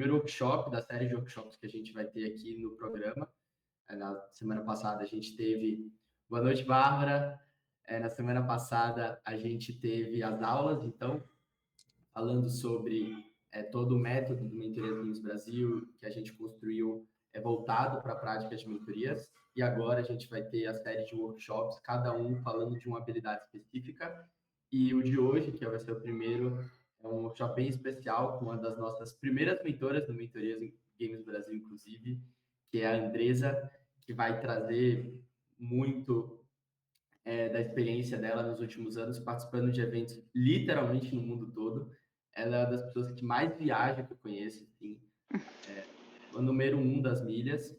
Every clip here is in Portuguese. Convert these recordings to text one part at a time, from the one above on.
primeiro workshop da série de workshops que a gente vai ter aqui no programa. Na semana passada a gente teve Boa Noite, Bárbara. Na semana passada a gente teve as aulas, então, falando sobre todo o método do Mentorias Games Brasil, que a gente construiu voltado para a prática de mentorias. E agora a gente vai ter a série de workshops, cada um falando de uma habilidade específica. E o de hoje, que vai ser o primeiro, é um workshop bem especial com uma das nossas primeiras mentoras do Mentorias Games Brasil, inclusive, que é a Andresa, que vai trazer muito da experiência dela nos últimos anos, participando de eventos literalmente no mundo todo. Ela é uma das pessoas que mais viaja que eu conheço, assim, o número 1 das milhas.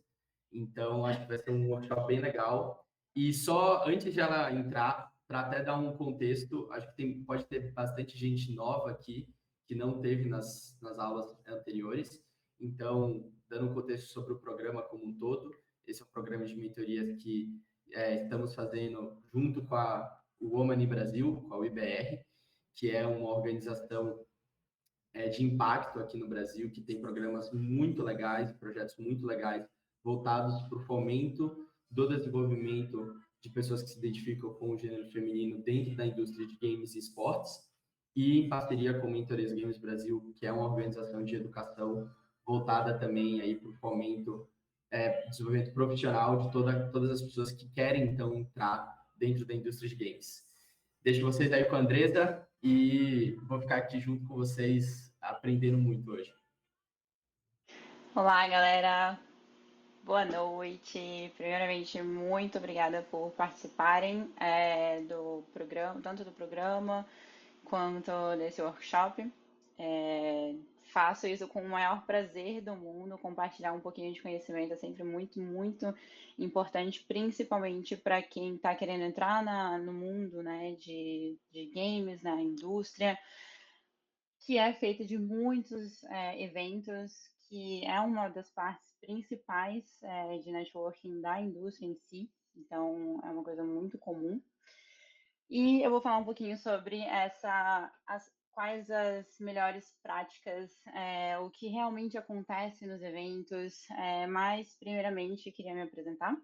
Então, acho que vai ser um workshop bem legal. E só antes de ela entrar, para até dar um contexto, acho que pode ter bastante gente nova aqui que não teve nas aulas anteriores. Então, dando um contexto sobre o programa como um todo, esse é um programa de mentorias que estamos fazendo junto com o Woman in Brasil, com a UIBR, que é uma organização de impacto aqui no Brasil, que tem programas muito legais, projetos muito legais, voltados para o fomento do desenvolvimento de pessoas que se identificam com o gênero feminino dentro da indústria de games e esportes, e em parceria com o Mentorias Games Brasil, que é uma organização de educação voltada também aí para o fomento, desenvolvimento profissional de todas as pessoas que querem, então, entrar dentro da indústria de games. Deixo vocês aí com a Andresa e vou ficar aqui junto com vocês aprendendo muito hoje. Olá, galera. Boa noite. Primeiramente, muito obrigada por participarem do programa, tanto do programa quanto desse workshop. Faço isso com o maior prazer do mundo. Compartilhar um pouquinho de conhecimento é sempre muito, muito importante, principalmente para quem está querendo entrar no mundo, né, de games, na indústria, que é feito de muitos eventos, que é uma das partes principais de networking da indústria em si. Então, é uma coisa muito comum. E eu vou falar um pouquinho sobre quais as melhores práticas, o que realmente acontece nos eventos, mas primeiramente queria me apresentar.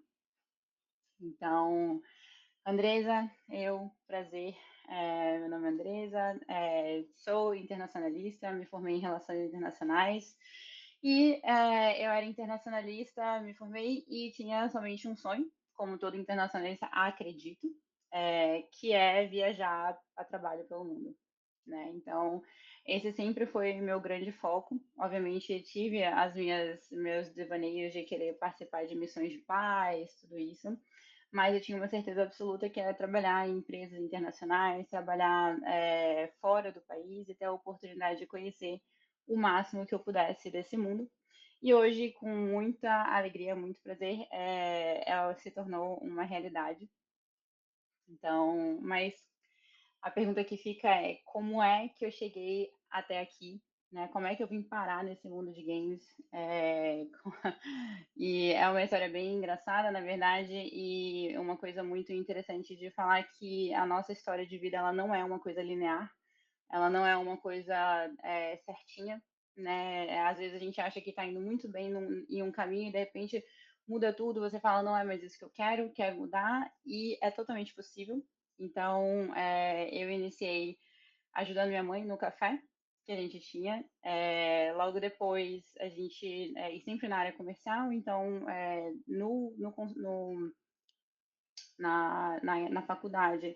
Então, Andresa, prazer, meu nome é Andresa, sou internacionalista, me formei em Relações Internacionais e eu era internacionalista, me formei e tinha somente um sonho, como todo internacionalista, acredito, que é viajar a trabalho pelo mundo, né? Então, esse sempre foi meu grande foco. Obviamente, tive meus devaneios de querer participar de missões de paz, tudo isso, mas eu tinha uma certeza absoluta que era trabalhar em empresas internacionais, trabalhar fora do país e ter a oportunidade de conhecer o máximo que eu pudesse desse mundo. E hoje, com muita alegria, muito prazer, ela se tornou uma realidade. Então, mas a pergunta que fica é como é que eu cheguei até aqui, né? Como é que eu vim parar nesse mundo de games? E é uma história bem engraçada, na verdade, e uma coisa muito interessante de falar que a nossa história de vida ela não é uma coisa linear, ela não é uma coisa certinha, né? Às vezes a gente acha que está indo muito bem em um caminho e de repente muda tudo, você fala, não é mais isso que eu quero mudar, e é totalmente possível. Então, eu iniciei ajudando minha mãe no café que a gente tinha. Logo depois, a gente, e sempre na área comercial, então, na faculdade,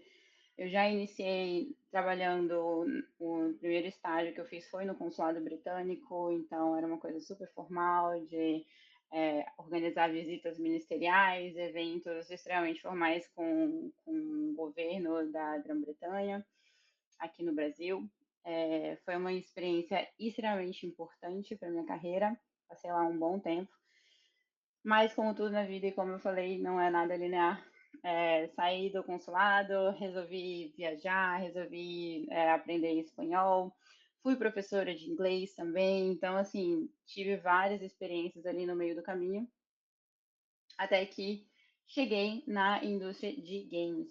eu já iniciei trabalhando, o primeiro estágio que eu fiz foi no consulado britânico, então era uma coisa super formal de organizar visitas ministeriais, eventos extremamente formais com o governo da Grã-Bretanha aqui no Brasil. Foi uma experiência extremamente importante para minha carreira, passei lá um bom tempo, mas como tudo na vida e como eu falei, não é nada linear. Saí do consulado, resolvi viajar, resolvi aprender espanhol, fui professora de inglês também, então assim, tive várias experiências ali no meio do caminho, até que cheguei na indústria de games.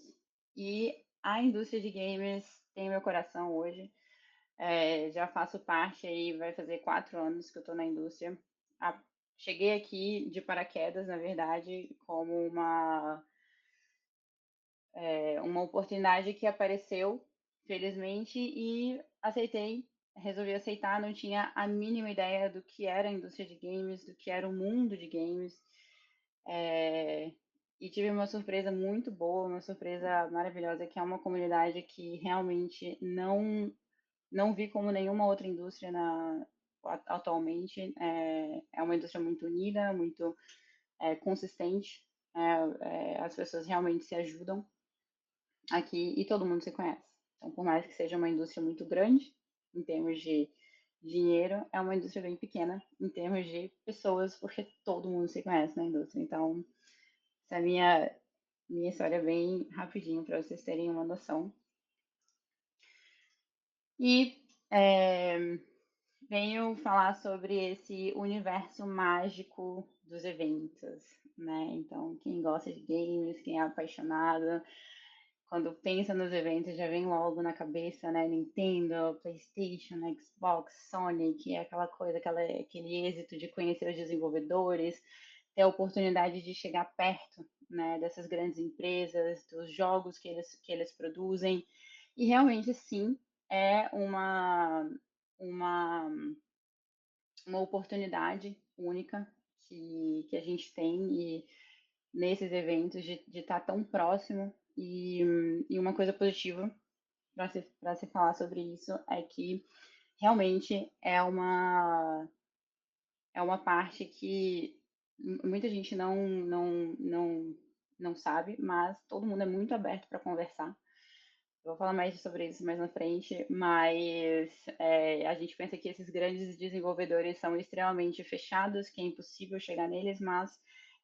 E a indústria de games tem meu coração hoje. Já faço parte aí, vai fazer 4 anos que eu estou na indústria. Cheguei aqui de paraquedas, na verdade, como uma oportunidade que apareceu, felizmente, e aceitei, resolvi aceitar, não tinha a mínima ideia do que era a indústria de games, do que era o mundo de games, é, e tive uma surpresa muito boa, uma surpresa maravilhosa, que é uma comunidade que realmente não vi como nenhuma outra indústria atualmente. É uma indústria muito unida, muito consistente. As pessoas realmente se ajudam aqui e todo mundo se conhece. Então, por mais que seja uma indústria muito grande em termos de dinheiro, é uma indústria bem pequena em termos de pessoas, porque todo mundo se conhece na indústria. Então, essa é a minha história bem rapidinho para vocês terem uma noção. E venho falar sobre esse universo mágico dos eventos, né? Então, quem gosta de games, quem é apaixonado, quando pensa nos eventos, já vem logo na cabeça, né? Nintendo, PlayStation, Xbox, Sony, que é aquela coisa, aquele êxito de conhecer os desenvolvedores, ter a oportunidade de chegar perto, né, dessas grandes empresas, dos jogos que eles produzem. E realmente, sim, é uma, uma oportunidade única que a gente tem e nesses eventos de estar tão próximo. E uma coisa positiva para se falar sobre isso é que realmente é uma parte que muita gente não sabe, mas todo mundo é muito aberto para conversar. Eu vou falar mais sobre isso mais na frente, mas a gente pensa que esses grandes desenvolvedores são extremamente fechados, que é impossível chegar neles, mas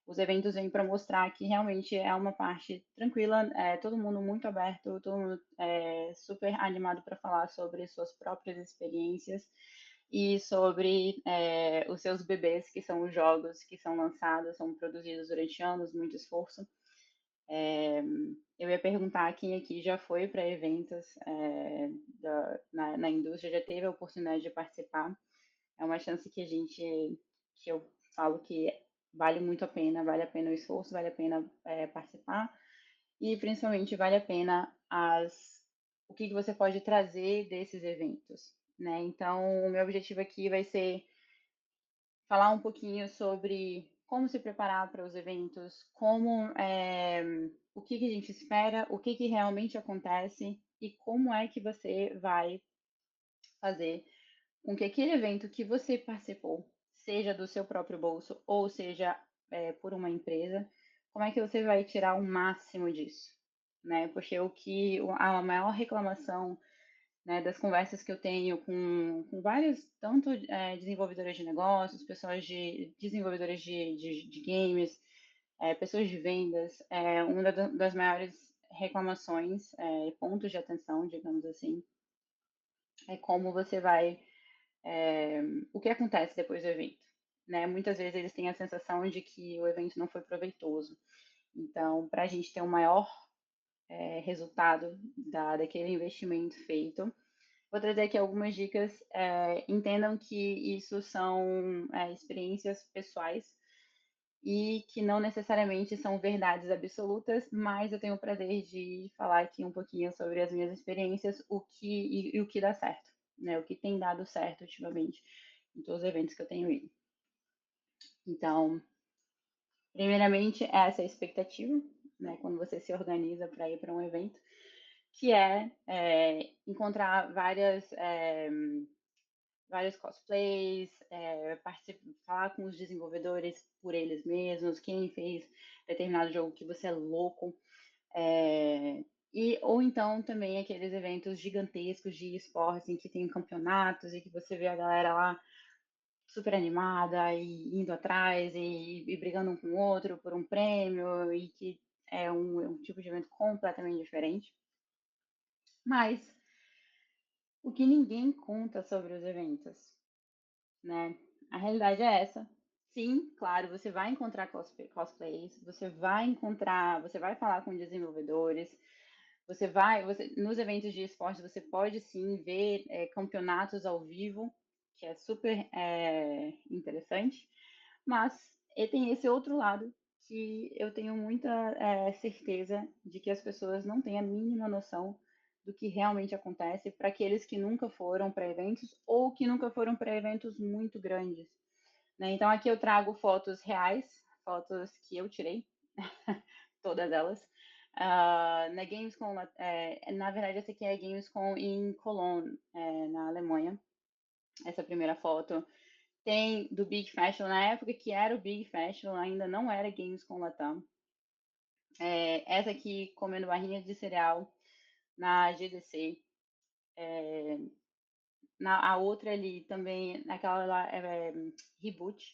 os eventos vêm para mostrar que realmente é uma parte tranquila, todo mundo muito aberto, todo mundo super animado para falar sobre suas próprias experiências e sobre os seus bebês, que são os jogos que são lançados, são produzidos durante anos, muito esforço. Eu ia perguntar quem aqui já foi para eventos na indústria, já teve a oportunidade de participar. É uma chance que eu falo que vale muito a pena, vale a pena o esforço, vale a pena participar e principalmente vale a pena o que você pode trazer desses eventos, né? Então, o meu objetivo aqui vai ser falar um pouquinho sobre como se preparar para os eventos, o que a gente espera, o que realmente acontece e como é que você vai fazer com que aquele evento que você participou, seja do seu próprio bolso ou seja por uma empresa, como é que você vai tirar o máximo disso, né? Porque a maior reclamação, né, das conversas que eu tenho com vários, tanto desenvolvedores de negócios, pessoas desenvolvedores de games, pessoas de vendas, uma das maiores reclamações, pontos de atenção, digamos assim, é como você vai, o que acontece depois do evento, né? Muitas vezes eles têm a sensação de que o evento não foi proveitoso. Então, para a gente ter um maior resultado daquele investimento feito, vou trazer aqui algumas dicas. Entendam que isso são experiências pessoais e que não necessariamente são verdades absolutas, mas eu tenho o prazer de falar aqui um pouquinho sobre as minhas experiências, e o que dá certo, né? O que tem dado certo ultimamente em todos os eventos que eu tenho ido. Então, primeiramente, essa é a expectativa, né? Quando você se organiza para ir para um evento, que encontrar vários cosplays, falar com os desenvolvedores por eles mesmos, quem fez determinado jogo que você é louco, ou então também aqueles eventos gigantescos de esportes em que tem campeonatos e que você vê a galera lá super animada e indo atrás e brigando um com o outro por um prêmio e que é um tipo de evento completamente diferente. Mas o que ninguém conta sobre os eventos, né? A realidade é essa. Sim, claro, você vai encontrar cosplays, você vai falar com desenvolvedores, nos eventos de esportes você pode sim ver campeonatos ao vivo, que é super interessante, mas tem esse outro lado que eu tenho muita certeza de que as pessoas não têm a mínima noção do que realmente acontece para aqueles que nunca foram para eventos ou que nunca foram para eventos muito grandes, né? Então aqui eu trago fotos reais, fotos que eu tirei, todas elas. Na Gamescom, na verdade essa aqui é a Gamescom em Cologne, na Alemanha. Essa primeira foto tem do Big Festival, na época que era o Big Festival, ainda não era Gamescom Latam. Essa aqui comendo barrinha de cereal na GDC. A outra ali também, aquela lá Reboot,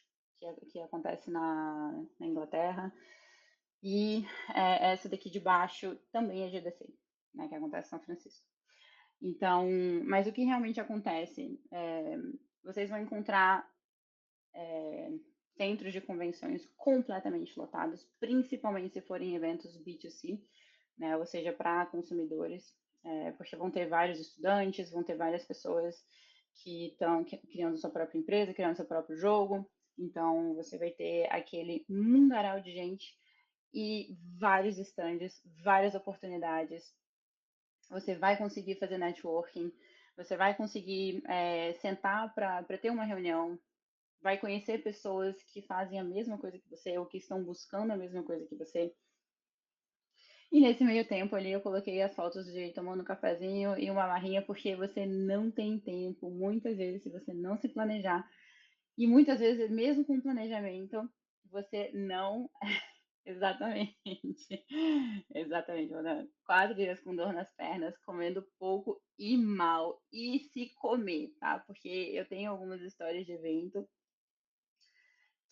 que acontece na Inglaterra. E essa daqui de baixo também é GDC, né, que acontece em São Francisco. Então, mas o que realmente acontece? Vocês vão encontrar centros de convenções completamente lotados, principalmente se forem eventos B2C, né, ou seja, para consumidores, porque vão ter vários estudantes, vão ter várias pessoas que estão criando sua própria empresa, criando seu próprio jogo. Então, você vai ter aquele mundaréu de gente e vários stands, várias oportunidades. Você vai conseguir fazer networking, você vai conseguir sentar para ter uma reunião, vai conhecer pessoas que fazem a mesma coisa que você ou que estão buscando a mesma coisa que você. E nesse meio tempo ali eu coloquei as fotos de tomando um cafezinho e uma barrinha, porque você não tem tempo, muitas vezes, se você não se planejar. E muitas vezes, mesmo com planejamento, você não. Exatamente. Exatamente, mano. 4 dias com dor nas pernas, comendo pouco e mal. E se comer, tá? Porque eu tenho algumas histórias de evento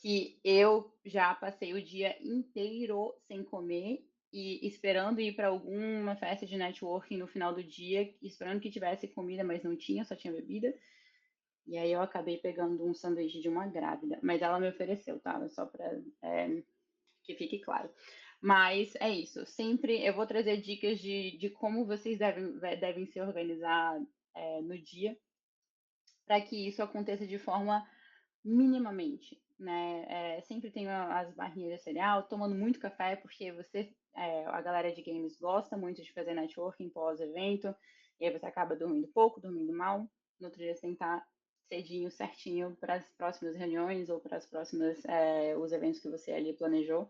que eu já passei o dia inteiro sem comer e esperando ir para alguma festa de networking no final do dia, esperando que tivesse comida, mas não tinha, só tinha bebida. E aí eu acabei pegando um sanduíche de uma grávida, mas ela me ofereceu, tá? Só para que fique claro. Mas é isso. Sempre eu vou trazer dicas de como vocês devem se organizar no dia para que isso aconteça de forma minimamente, né? Sempre tenho as barrinhas de cereal, tomando muito café, porque a galera de games gosta muito de fazer networking pós-evento, e aí você acaba dormindo pouco, dormindo mal, no outro dia sentar cedinho, certinho para as próximas reuniões ou para as próximas, os eventos que você ali planejou.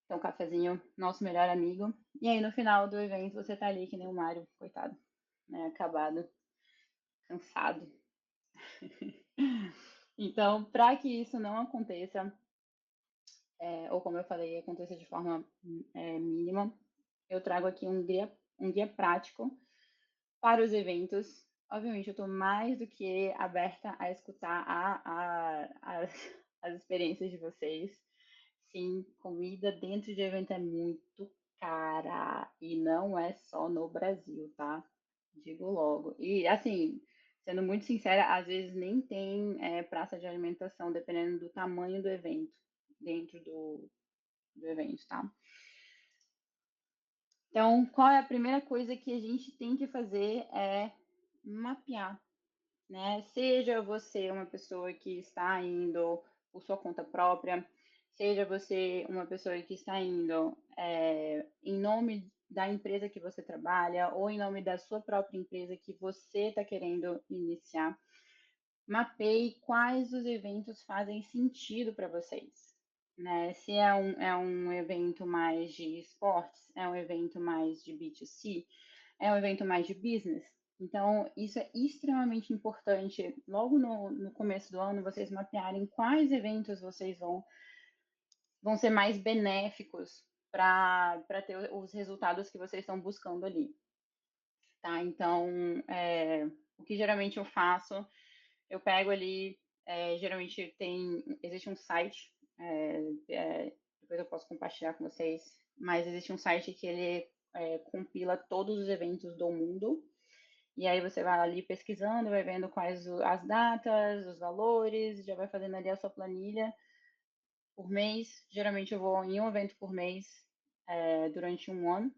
Então, cafezinho, nosso melhor amigo. E aí, no final do evento, você tá ali que nem o Mário, coitado, né? Acabado, cansado. Então, para que isso não aconteça, ou como eu falei, aconteça de forma mínima, eu trago aqui um guia prático para os eventos. Obviamente, eu estou mais do que aberta a escutar as experiências de vocês. Sim, comida dentro de evento é muito cara e não é só no Brasil, tá? Digo logo. E assim, sendo muito sincera, às vezes nem tem praça de alimentação, dependendo do tamanho do evento, dentro do evento, tá? Então, qual é a primeira coisa que a gente tem que fazer é mapear, né? Seja você uma pessoa que está indo por sua conta própria, seja você uma pessoa que está indo em nome da empresa que você trabalha ou em nome da sua própria empresa que você está querendo iniciar, mapeie quais os eventos fazem sentido para vocês. Né? Se é um evento mais de esportes, é um evento mais de B2C, é um evento mais de business. Então, isso é extremamente importante. Logo no começo do ano, vocês mapearem quais eventos vocês vão ser mais benéficos para ter os resultados que vocês estão buscando ali. Tá? Então, o que geralmente eu faço, eu pego ali, geralmente existe um site, depois eu posso compartilhar com vocês, mas existe um site que ele compila todos os eventos do mundo, e aí você vai ali pesquisando, vai vendo quais as datas, os valores, já vai fazendo ali a sua planilha por mês. Geralmente eu vou em um evento por mês durante um ano.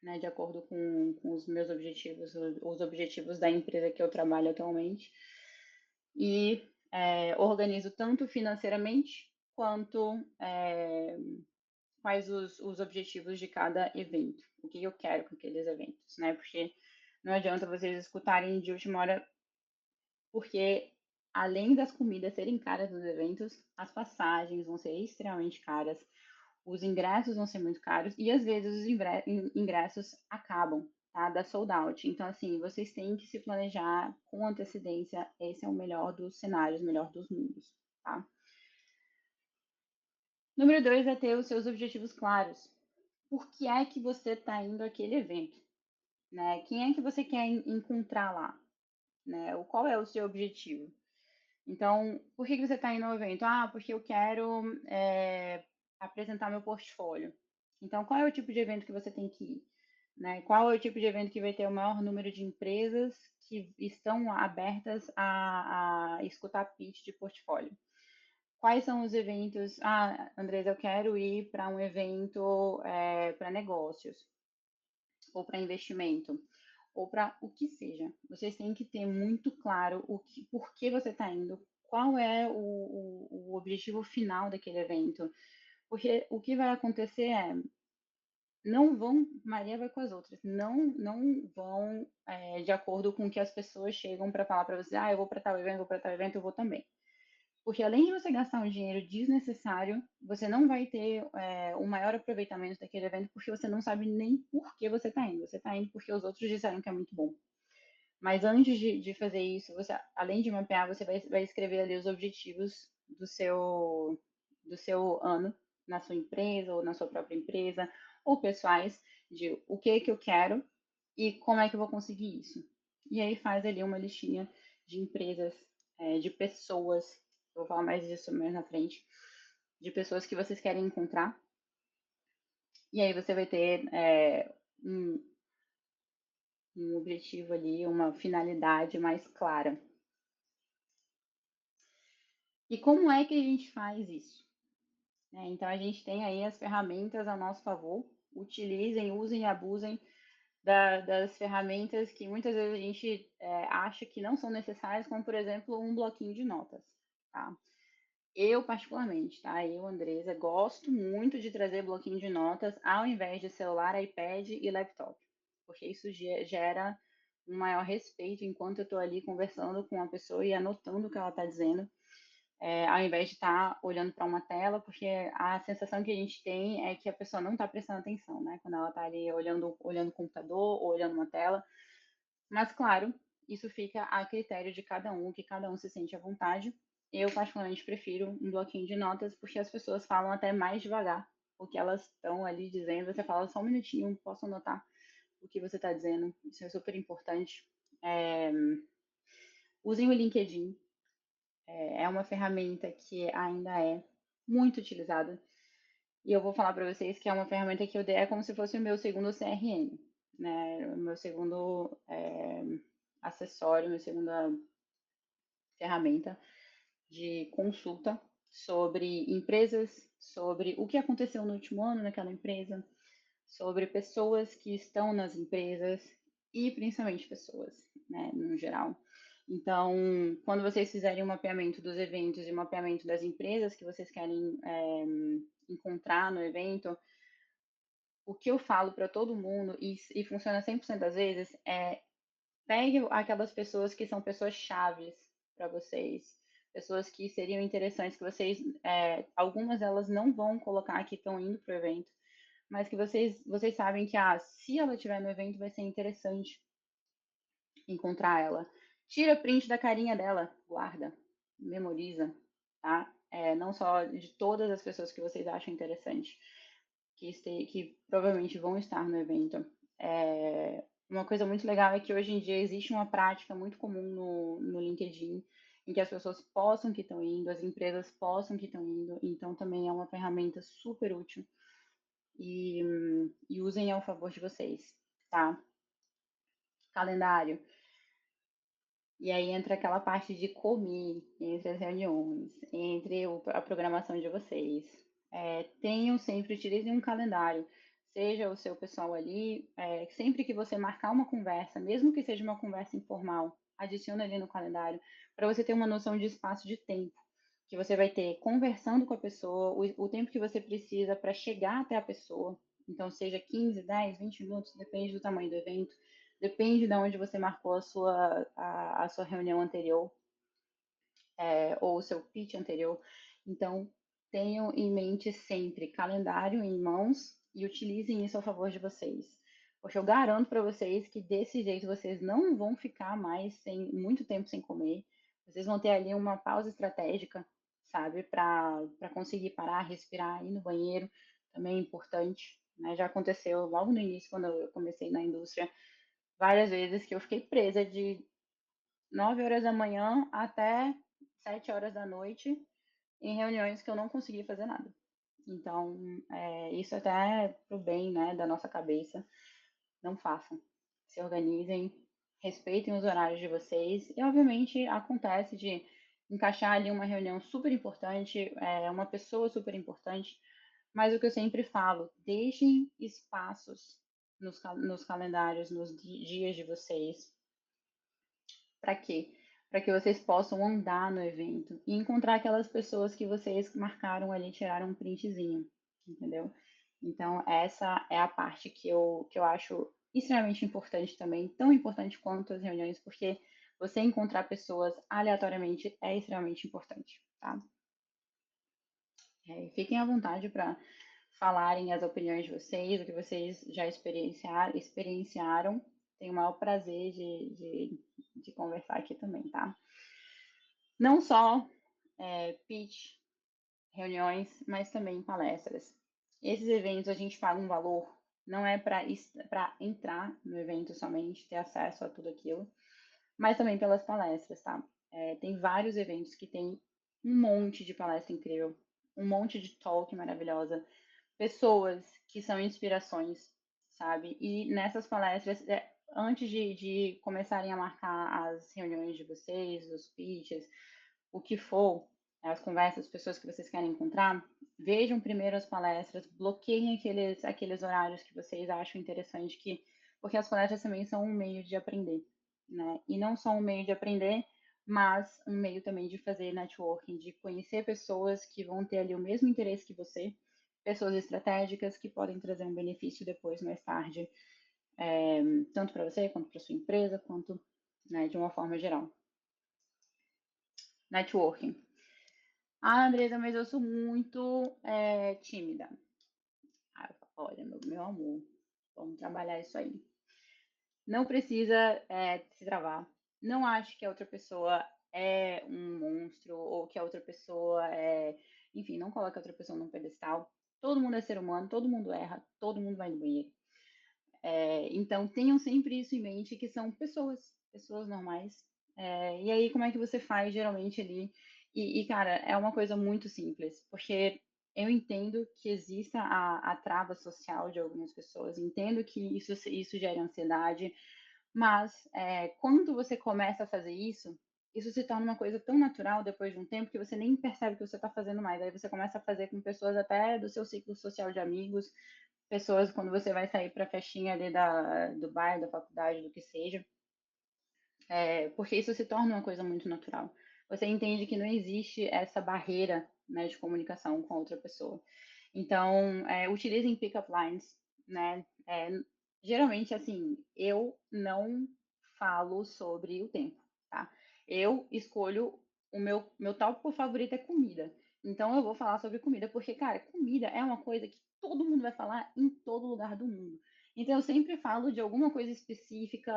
né, de acordo com os meus objetivos, os objetivos da empresa que eu trabalho atualmente. E organizo tanto financeiramente quanto quais os objetivos de cada evento, o que eu quero com aqueles eventos, né? Porque não adianta vocês escutarem de última hora, porque além das comidas serem caras nos eventos, as passagens vão ser extremamente caras, os ingressos vão ser muito caros e às vezes os ingressos acabam, tá? Da sold out. Então, assim, vocês têm que se planejar com antecedência. Esse é o melhor dos cenários, o melhor dos mundos, tá? Número 2 é ter os seus objetivos claros. Por que é que você está indo àquele evento? Né? Quem é que você quer encontrar lá? Né? Qual é o seu objetivo? Então, por que você está indo ao evento? Ah, porque eu quero apresentar meu portfólio. Então, qual é o tipo de evento que você tem que ir? Né? Qual é o tipo de evento que vai ter o maior número de empresas que estão abertas a escutar pitch de portfólio? Quais são os eventos? Ah, Andresa, eu quero ir para um evento para negócios, ou para investimento, ou para o que seja. Vocês têm que ter muito claro por que você está indo, qual é o objetivo final daquele evento. Porque o que vai acontecer é, não vão, Maria vai com as outras, não vão de acordo com o que as pessoas chegam para falar para você, ah, eu vou para tal evento, vou para tal evento, eu vou também. Porque além de você gastar um dinheiro desnecessário, você não vai ter um maior aproveitamento daquele evento porque você não sabe nem por que você está indo. Você está indo porque os outros disseram que é muito bom. Mas antes de fazer isso, você, além de mapear, você vai escrever ali os objetivos do seu ano na sua empresa ou na sua própria empresa, ou pessoais, de o que eu quero e como é que eu vou conseguir isso. E aí faz ali uma listinha de empresas, de pessoas, eu vou falar mais disso mais na frente, de pessoas que vocês querem encontrar. E aí você vai ter um, um objetivo ali, uma finalidade mais clara. E como é que a gente faz isso? Então a gente tem aí as ferramentas a nosso favor. Utilizem, usem e abusem das ferramentas que muitas vezes a gente acha que não são necessárias, como por exemplo um bloquinho de notas. Tá? Eu particularmente, tá? Eu, Andresa, gosto muito de trazer bloquinho de notas ao invés de celular, iPad e laptop, porque isso gera um maior respeito enquanto eu estou ali conversando com a pessoa e anotando o que ela está dizendo, ao invés de estar olhando para uma tela, porque a sensação que a gente tem é que a pessoa não está prestando atenção, né? Quando ela está ali olhando o computador ou olhando uma tela. Mas, claro, isso fica a critério de cada um, que cada um se sente à vontade. Eu, particularmente, prefiro um bloquinho de notas, porque as pessoas falam até mais devagar o que elas estão ali dizendo. Você fala só um minutinho, posso anotar o que você está dizendo. Isso é super importante. Usem o LinkedIn. É uma ferramenta que ainda é muito utilizada. E eu vou falar para vocês que é uma ferramenta que eu dei, é como se fosse o meu segundo CRM, né? O meu segundo acessório, minha segunda ferramenta de consulta sobre empresas, sobre o que aconteceu no último ano naquela empresa, sobre pessoas que estão nas empresas e principalmente pessoas, né, no geral. Então, quando vocês fizerem o mapeamento dos eventos e o mapeamento das empresas que vocês querem encontrar no evento, o que eu falo para todo mundo, e funciona 100% das vezes, é pegue aquelas pessoas que são pessoas chaves para vocês, pessoas que seriam interessantes, que vocês, algumas delas não vão colocar que estão indo para o evento, mas que vocês sabem que se ela estiver no evento vai ser interessante encontrar ela. Tira print da carinha dela, guarda, memoriza, tá? Não só de todas as pessoas que vocês acham interessante, que provavelmente vão estar no evento. Uma coisa muito legal é que hoje em dia existe uma prática muito comum no LinkedIn, em que as pessoas possam que estão indo, as empresas possam que estão indo, então também é uma ferramenta super útil e usem ao favor de vocês, tá? Calendário. E aí entra aquela parte de comer entre as reuniões, entre a programação de vocês. Utilizem um calendário, esteja o seu pessoal ali, sempre que você marcar uma conversa, mesmo que seja uma conversa informal, adiciona ali no calendário, para você ter uma noção de espaço de tempo que você vai ter conversando com a pessoa, o tempo que você precisa para chegar até a pessoa. Então, seja 15, 10, 20 minutos, depende do tamanho do evento, depende de onde você marcou a sua reunião anterior, ou o seu pitch anterior. Então, tenham em mente sempre calendário em mãos e utilizem isso a favor de vocês. Porque eu garanto para vocês que desse jeito vocês não vão ficar mais muito tempo sem comer. Vocês vão ter ali uma pausa estratégica, sabe, para conseguir parar, respirar, ir no banheiro, também é importante. Né? Já aconteceu logo no início, quando eu comecei na indústria, várias vezes que eu fiquei presa de 9 horas da manhã até 7 horas da noite em reuniões que eu não consegui fazer nada. Então, isso até é pro bem, né, da nossa cabeça. Não façam. Se organizem, respeitem os horários de vocês. E, obviamente, acontece de encaixar ali uma reunião super importante, uma pessoa super importante, mas o que eu sempre falo, deixem espaços nos calendários, nos dias de vocês. Para quê? Para que vocês possam andar no evento e encontrar aquelas pessoas que vocês marcaram ali, tiraram um printzinho, entendeu? Então, essa é a parte que eu acho extremamente importante também, tão importante quanto as reuniões, porque você encontrar pessoas aleatoriamente é extremamente importante, tá? Fiquem à vontade para falarem as opiniões de vocês, o que vocês já experienciaram. Tenho o maior prazer de conversar aqui também, tá? Não só pitch, reuniões, mas também palestras. Esses eventos a gente paga um valor, não é para entrar no evento somente, ter acesso a tudo aquilo, mas também pelas palestras, tá? Tem vários eventos que tem um monte de palestra incrível, um monte de talk maravilhosa, pessoas que são inspirações, sabe? E nessas palestras, antes de começarem a marcar as reuniões de vocês, os pitches, o que for, as conversas, as pessoas que vocês querem encontrar, vejam primeiro as palestras, bloqueiem aqueles horários que vocês acham interessante, porque as palestras também são um meio de aprender, né? E não só um meio de aprender, mas um meio também de fazer networking, de conhecer pessoas que vão ter ali o mesmo interesse que você, pessoas estratégicas que podem trazer um benefício depois, mais tarde, tanto para você, quanto para sua empresa, quanto, né, de uma forma geral. Networking. Ah, Andresa, mas eu sou muito tímida. Ah, eu falo, olha, meu amor, vamos trabalhar isso aí. Não precisa se travar. Não acho que a outra pessoa é um monstro ou que a outra pessoa enfim, não coloque a outra pessoa num pedestal. Todo mundo é ser humano, todo mundo erra, todo mundo vai no banheiro. Então, tenham sempre isso em mente, que são pessoas normais. E aí, como é que você faz geralmente ali? Cara, é uma coisa muito simples, porque eu entendo que exista a trava social de algumas pessoas, entendo que isso gera ansiedade, mas quando você começa a fazer isso se torna uma coisa tão natural depois de um tempo que você nem percebe que você está fazendo mais. Aí você começa a fazer com pessoas até do seu ciclo social de amigos, pessoas quando você vai sair para a festinha ali do bairro, da faculdade, do que seja, porque isso se torna uma coisa muito natural. Você entende que não existe essa barreira, né, de comunicação com a outra pessoa. Então, utilizem pick-up lines, né? Geralmente, assim, eu não falo sobre o tempo, tá? Eu escolho o meu tópico favorito é comida. Então, eu vou falar sobre comida, porque, cara, comida é uma coisa que todo mundo vai falar em todo lugar do mundo. Então, eu sempre falo de alguma coisa específica,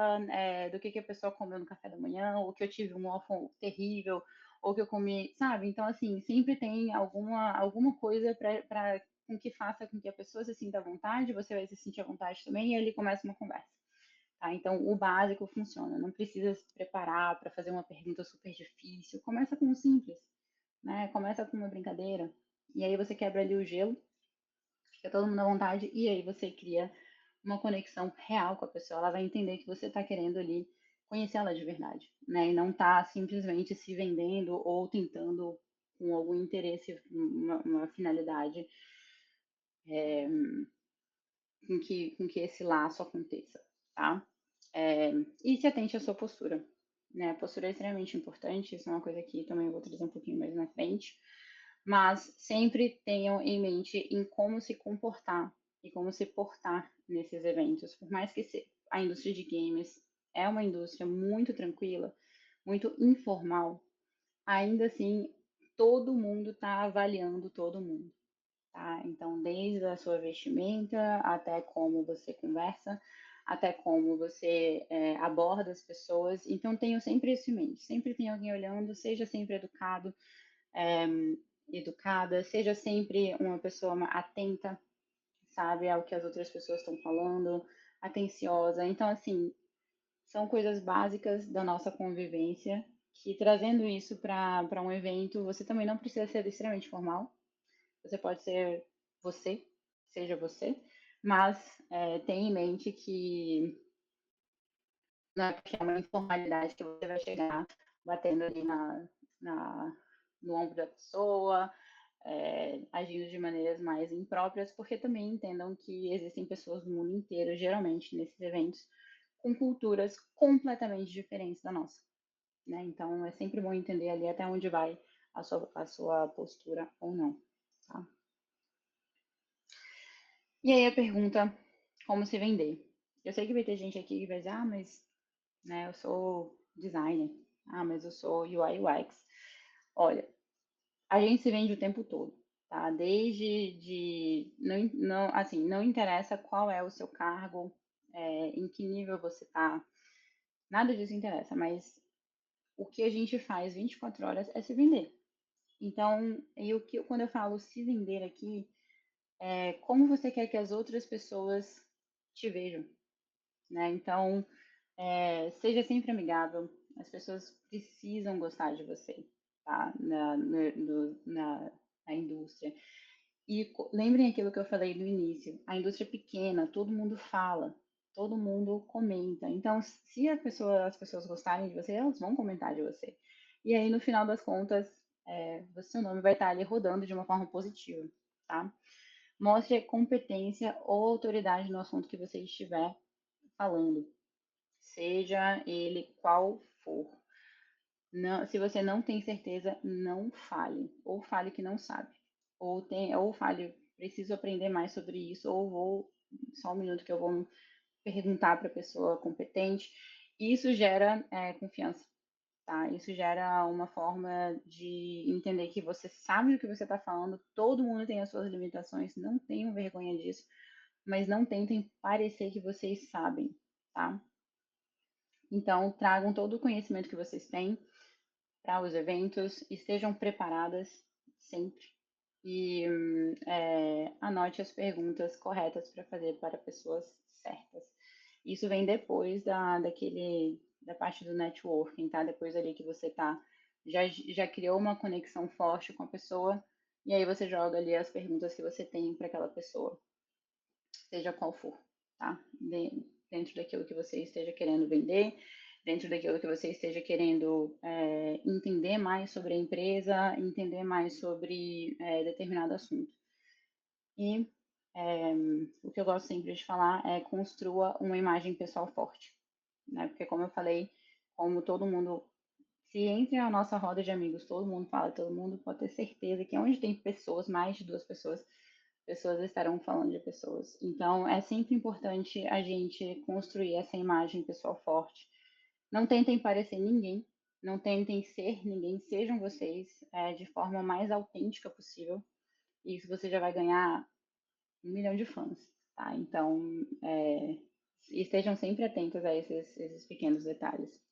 do que a pessoa comeu no café da manhã, ou que eu tive um órfão terrível, ou que eu comi, sabe? Então, assim, sempre tem alguma coisa para com que faça com que a pessoa se sinta à vontade, você vai se sentir à vontade também, e ali começa uma conversa. Tá? Então, o básico funciona. Não precisa se preparar para fazer uma pergunta super difícil. Começa com o simples, né? Começa com uma brincadeira, e aí você quebra ali o gelo, fica todo mundo à vontade, e aí você cria uma conexão real com a pessoa. Ela vai entender que você está querendo ali conhecer ela de verdade, né? E não está simplesmente se vendendo ou tentando com algum interesse, uma finalidade com que esse laço aconteça, tá? E se atente à sua postura, né? A postura é extremamente importante, isso é uma coisa que também eu vou trazer um pouquinho mais na frente, mas sempre tenham em mente em como se comportar e como se portar nesses eventos. Por mais que a indústria de games é uma indústria muito tranquila, muito informal, ainda assim todo mundo está avaliando todo mundo, tá? Então, desde a sua vestimenta até como você conversa, até como você aborda as pessoas. Então, tenha sempre isso em mente. Sempre tem alguém olhando, seja sempre educado, é, educada, seja sempre uma pessoa atenta, sabe, ao que as outras pessoas estão falando, atenciosa. Então, assim, são coisas básicas da nossa convivência que, trazendo isso para um evento, você também não precisa ser extremamente formal. Você pode ser você, seja você, mas tenha em mente que não é porque é uma informalidade que você vai chegar batendo ali na, no ombro da pessoa, agindo de maneiras mais impróprias, porque também entendam que existem pessoas do mundo inteiro, geralmente nesses eventos, com culturas completamente diferentes da nossa, né? Então é sempre bom entender ali até onde vai a sua postura ou não, tá? E aí a pergunta, como se vender? Eu sei que vai ter gente aqui que vai dizer, mas né, eu sou designer, mas eu sou UI UX. Olha, a gente se vende o tempo todo, tá? Assim, não interessa qual é o seu cargo, em que nível você tá, nada disso interessa, mas o que a gente faz 24 horas é se vender. Então, quando eu falo se vender aqui, como você quer que as outras pessoas te vejam, né? Então, seja sempre amigável. As pessoas precisam gostar de você, tá? Na indústria. E lembrem aquilo que eu falei no início. A indústria é pequena, todo mundo fala, todo mundo comenta. Então, se as pessoas gostarem de você, elas vão comentar de você. E aí, no final das contas, seu nome vai estar ali rodando de uma forma positiva, tá? Mostre competência ou autoridade no assunto que você estiver falando, seja ele qual for. Não, se você não tem certeza, não fale. Ou fale que não sabe. Ou fale, preciso aprender mais sobre isso, ou vou, só um minuto que eu vou perguntar para a pessoa competente. Isso gera confiança, tá? Isso gera uma forma de entender que você sabe o que você está falando, todo mundo tem as suas limitações, não tenham vergonha disso, mas não tentem parecer que vocês sabem, tá? Então, tragam todo o conhecimento que vocês têm para os eventos, estejam preparadas sempre e anote as perguntas corretas para fazer para pessoas certas. Isso vem depois da parte do networking, tá? Depois ali que você já criou uma conexão forte com a pessoa e aí você joga ali as perguntas que você tem para aquela pessoa, seja qual for, tá? Dentro daquilo que você esteja querendo vender, dentro daquilo que você esteja querendo entender mais sobre a empresa, entender mais sobre determinado assunto. E o que eu gosto sempre de falar é construa uma imagem pessoal forte, né? Porque como eu falei, como todo mundo, se entre a nossa roda de amigos todo mundo fala, todo mundo pode ter certeza que onde tem pessoas, mais de duas pessoas estarão falando de pessoas. Então, é sempre importante a gente construir essa imagem pessoal forte. Não tentem parecer ninguém, não tentem ser ninguém, sejam vocês de forma mais autêntica possível. E isso você já vai ganhar 1 milhão de fãs, tá? Então, estejam sempre atentos a esses pequenos detalhes.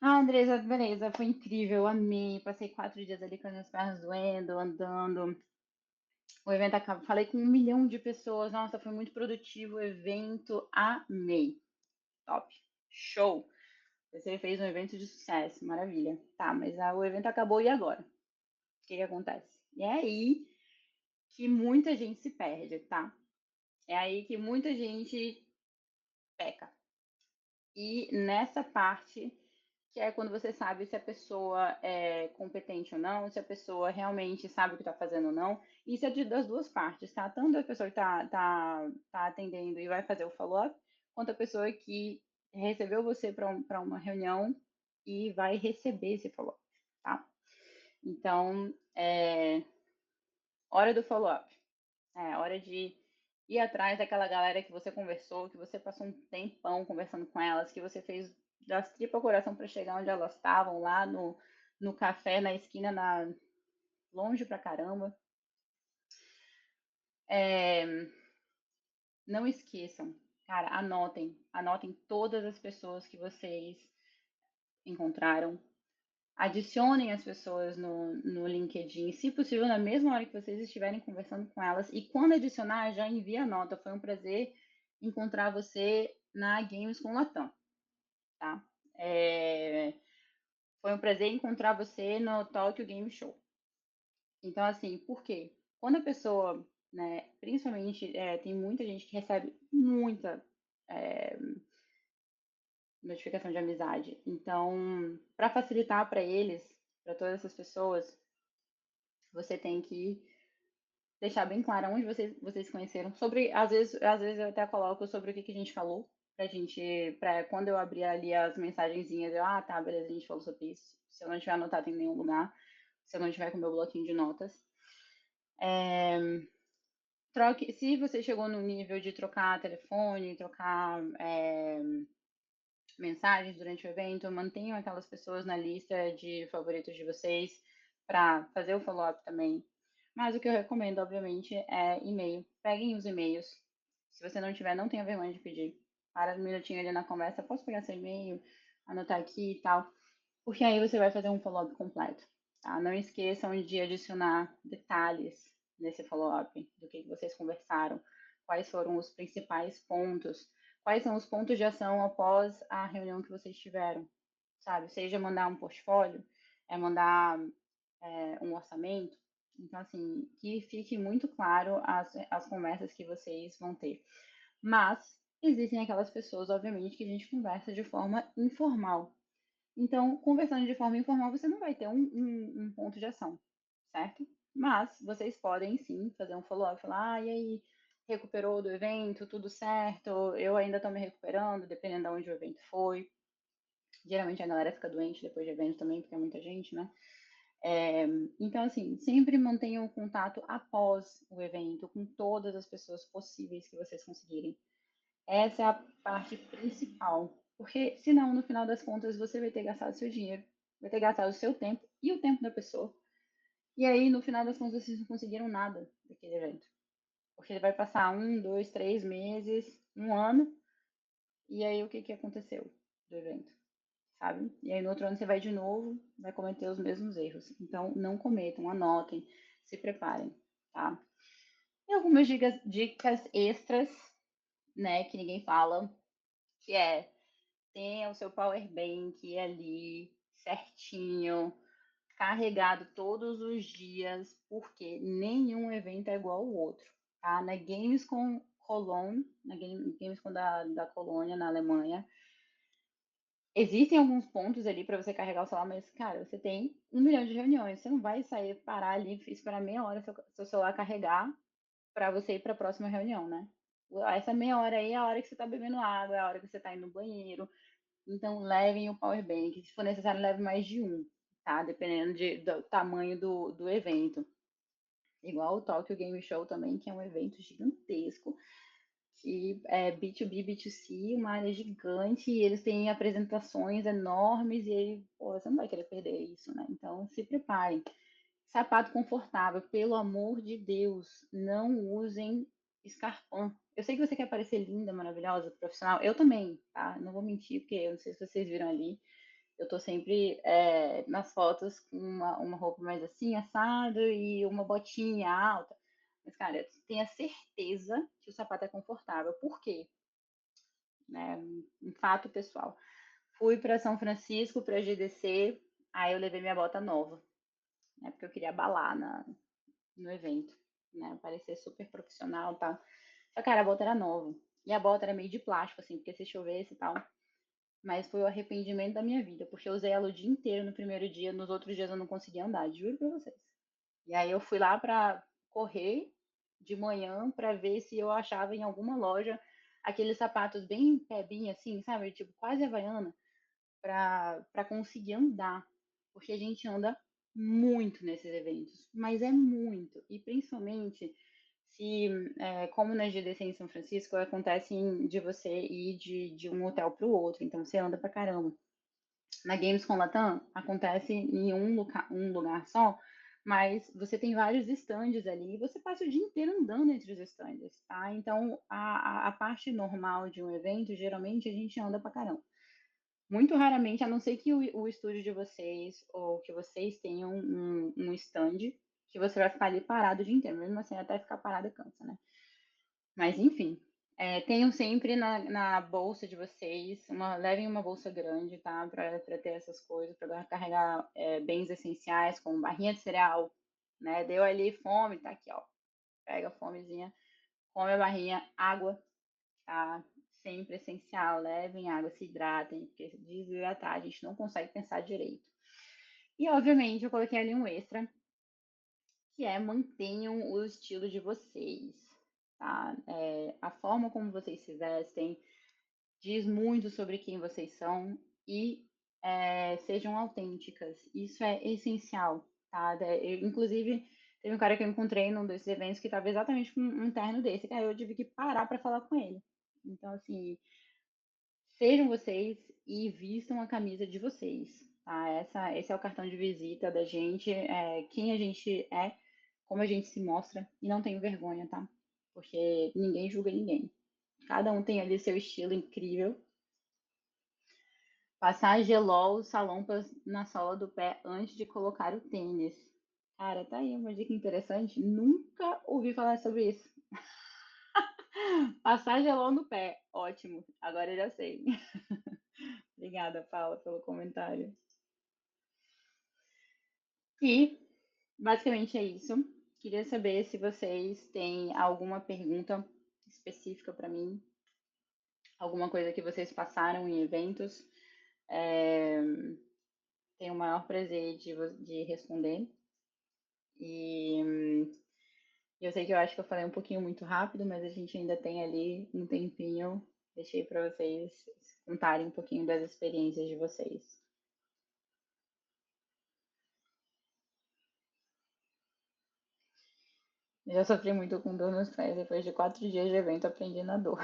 Andresa, beleza, foi incrível, amei. Passei 4 dias ali com as minhas pernas doendo, andando. O evento acaba. Falei com 1 milhão de pessoas. Nossa, foi muito produtivo o evento. Amei. Top. Show. Você fez um evento de sucesso. Maravilha. Tá, mas o evento acabou e agora? O que acontece? E é aí que muita gente se perde, tá? É aí que muita gente peca. E nessa parte, que é quando você sabe se a pessoa é competente ou não, se a pessoa realmente sabe o que está fazendo ou não, Isso é das duas partes, tá? Tanto a pessoa que tá atendendo e vai fazer o follow-up, quanto a pessoa que recebeu você para uma reunião e vai receber esse follow-up, tá? Então, hora do follow-up. Hora de ir atrás daquela galera que você conversou, que você passou um tempão conversando com elas, que você fez das tripas coração para chegar onde elas estavam, lá no café, na esquina, longe pra caramba. Não esqueçam, cara, anotem todas as pessoas que vocês encontraram. Adicionem as pessoas no LinkedIn, se possível, na mesma hora que vocês estiverem conversando com elas. E quando adicionar, já envia a nota. Foi um prazer encontrar você na Games com Latam, tá? Foi um prazer encontrar você no Tokyo Game Show. Então, assim, por quê? Quando a pessoa, né, principalmente, tem muita gente que recebe muita notificação de amizade. Então, para facilitar para eles, para todas essas pessoas, você tem que deixar bem claro onde vocês conheceram. Às vezes eu até coloco sobre o que a gente falou, para quando eu abrir ali as mensagenzinhas, tá, beleza, a gente falou sobre isso. Se eu não tiver anotado em nenhum lugar, se eu não tiver com meu bloquinho de notas. Se você chegou no nível de trocar telefone, trocar mensagens durante o evento, mantenham aquelas pessoas na lista de favoritos de vocês para fazer o follow-up também. Mas o que eu recomendo, obviamente, é e-mail. Peguem os e-mails. Se você não tiver, não tenha vergonha de pedir. Para um minutinho ali na conversa, posso pegar seu e-mail, anotar aqui e tal, porque aí você vai fazer um follow-up completo. Tá? Não esqueçam de adicionar detalhes nesse follow-up, do que vocês conversaram, quais foram os principais pontos, quais são os pontos de ação após a reunião que vocês tiveram, sabe? Seja mandar um portfólio, mandar um orçamento. Então, assim, que fique muito claro as conversas que vocês vão ter. Mas existem aquelas pessoas, obviamente, que a gente conversa de forma informal. Então, conversando de forma informal, você não vai ter um ponto de ação, certo? Mas vocês podem sim fazer um follow-up, falar, e aí, recuperou do evento, tudo certo? Eu ainda estou me recuperando, dependendo de onde o evento foi. Geralmente a galera fica doente depois de evento também, porque é muita gente, né? Então, assim, sempre mantenham o contato após o evento com todas as pessoas possíveis que vocês conseguirem. Essa é a parte principal. Porque senão, no final das contas, você vai ter gastado seu dinheiro, vai ter gastado o seu tempo e o tempo da pessoa. E aí, no final das contas, vocês não conseguiram nada daquele evento. Porque ele vai passar 1, 2, 3 meses, um ano, e aí o que aconteceu do evento, sabe? E aí no outro ano você vai de novo, vai cometer os mesmos erros. Então, não cometam, anotem, se preparem, tá? E algumas dicas extras, né, que ninguém fala, que tenha o seu power bank ali certinho, carregado todos os dias, porque nenhum evento é igual ao outro, tá? Na Gamescom Cologne, na Gamescom da Colônia, na Alemanha, existem alguns pontos ali para você carregar o celular, mas, cara, você tem 1 milhão de reuniões, você não vai sair, parar ali, esperar meia hora seu celular carregar para você ir para a próxima reunião, né? Essa meia hora aí é a hora que você tá bebendo água, é a hora que você tá indo no banheiro. Então, levem o power bank. Se for necessário, leve mais de um, tá? Dependendo do tamanho do evento. Igual o Tokyo Game Show também, que é um evento gigantesco. Que é B2B, B2C, uma área gigante, e eles têm apresentações enormes, e aí, pô, você não vai querer perder isso, né? Então, se preparem. Sapato confortável, pelo amor de Deus, não usem escarpão. Eu sei que você quer parecer linda, maravilhosa, profissional. Eu também, tá? Não vou mentir, porque eu não sei se vocês viram ali. Eu tô sempre nas fotos com uma roupa mais assim, assado, e uma botinha alta. Mas, cara, tenha certeza que o sapato é confortável. Por quê? Né? Um fato pessoal. Fui para São Francisco, para GDC, aí eu levei minha bota nova, né? Porque eu queria balar no evento, né? Parecer super profissional e tal. Só que, cara, a bota era nova. E a bota era meio de plástico, assim, porque se chovesse e tal. Mas foi o arrependimento da minha vida, porque eu usei ela o dia inteiro no primeiro dia, nos outros dias eu não conseguia andar, juro pra vocês. E aí eu fui lá correr de manhã para ver se eu achava em alguma loja aqueles sapatos bem pebinha assim, sabe? Tipo, quase havaiana, para conseguir andar. Porque a gente anda muito nesses eventos, mas é muito. E principalmente se, como na GDC em São Francisco, acontece de você ir de um hotel para o outro, então você anda pra caramba. Na Gamescom Latam acontece em um lugar só, mas você tem vários stands ali e você passa o dia inteiro andando entre os stands, tá? Então, a parte normal de um evento, geralmente a gente anda pra caramba. Muito raramente, a não ser que o estúdio de vocês ou que vocês tenham um stand que você vai ficar ali parado o dia inteiro. Mesmo assim, até ficar parado cansa, né? Mas enfim, tenham sempre na bolsa de vocês, levem uma bolsa grande, tá? Para ter essas coisas, para carregar bens essenciais, como barrinha de cereal, né? Deu ali fome, tá aqui, ó. Pega a fomezinha, come a barrinha, água, tá? Sempre essencial, levem água, se hidratem, porque desidratar a gente não consegue pensar direito. E obviamente eu coloquei ali um extra, que é mantenham o estilo de vocês, tá? A forma como vocês se vestem diz muito sobre quem vocês são e sejam autênticas. Isso é essencial, tá? Inclusive, teve um cara que eu encontrei num desses eventos que estava exatamente com um terno desse, que aí eu tive que parar para falar com ele. Então, assim, sejam vocês e vistam a camisa de vocês, tá? Esse é o cartão de visita da gente, quem a gente é, como a gente se mostra, e não tenho vergonha, tá? Porque ninguém julga ninguém. Cada um tem ali seu estilo incrível. Passar gelol, salompas na sola do pé antes de colocar o tênis. Cara, tá aí uma dica interessante. Nunca ouvi falar sobre isso. Passar gelol no pé. Ótimo. Agora eu já sei. Obrigada, Paula, pelo comentário. E basicamente é isso. Queria saber se vocês têm alguma pergunta específica para mim, alguma coisa que vocês passaram em eventos. Tenho o maior prazer de responder. E eu sei que eu acho que eu falei um pouquinho muito rápido, mas a gente ainda tem ali um tempinho. Deixei para vocês contarem um pouquinho das experiências de vocês. Eu já sofri muito com dor nos pés. Depois de 4 dias de evento, aprendi na dor.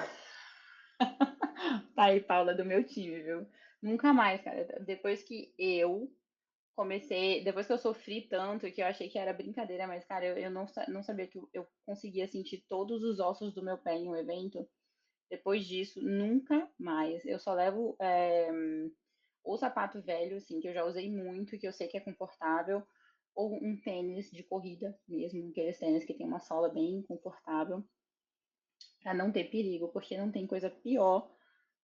Tá aí, Paula, do meu time, viu? Nunca mais, cara. Depois que eu comecei, depois que eu sofri tanto que eu achei que era brincadeira, mas, cara, eu não sabia que eu conseguia sentir todos os ossos do meu pé em um evento. Depois disso, nunca mais. Eu só levo o sapato velho, assim, que eu já usei muito, que eu sei que é confortável, ou um tênis de corrida mesmo, aqueles tênis que tem uma sola bem confortável, para não ter perigo, porque não tem coisa pior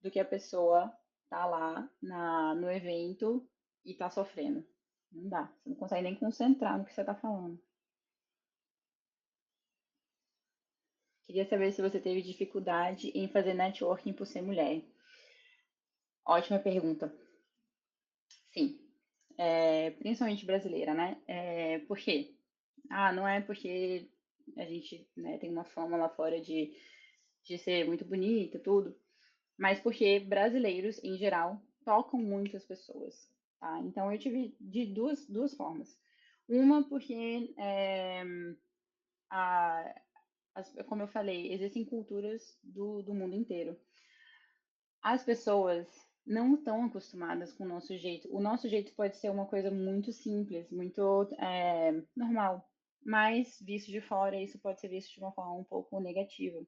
do que a pessoa tá lá no evento e tá sofrendo. Não dá, você não consegue nem concentrar no que você tá falando. Queria saber se você teve dificuldade em fazer networking por ser mulher. Ótima pergunta. Sim, principalmente brasileira, né? Por quê? Ah, não é porque a gente, né, tem uma fama lá fora de ser muito bonita, tudo, mas porque brasileiros, em geral, tocam muito as pessoas, tá? Então eu tive de duas formas. Uma porque, a, como eu falei, existem culturas do mundo inteiro. As pessoas não estão acostumadas com o nosso jeito. O nosso jeito pode ser uma coisa muito simples, muito normal, mas visto de fora, isso pode ser visto de uma forma um pouco negativa.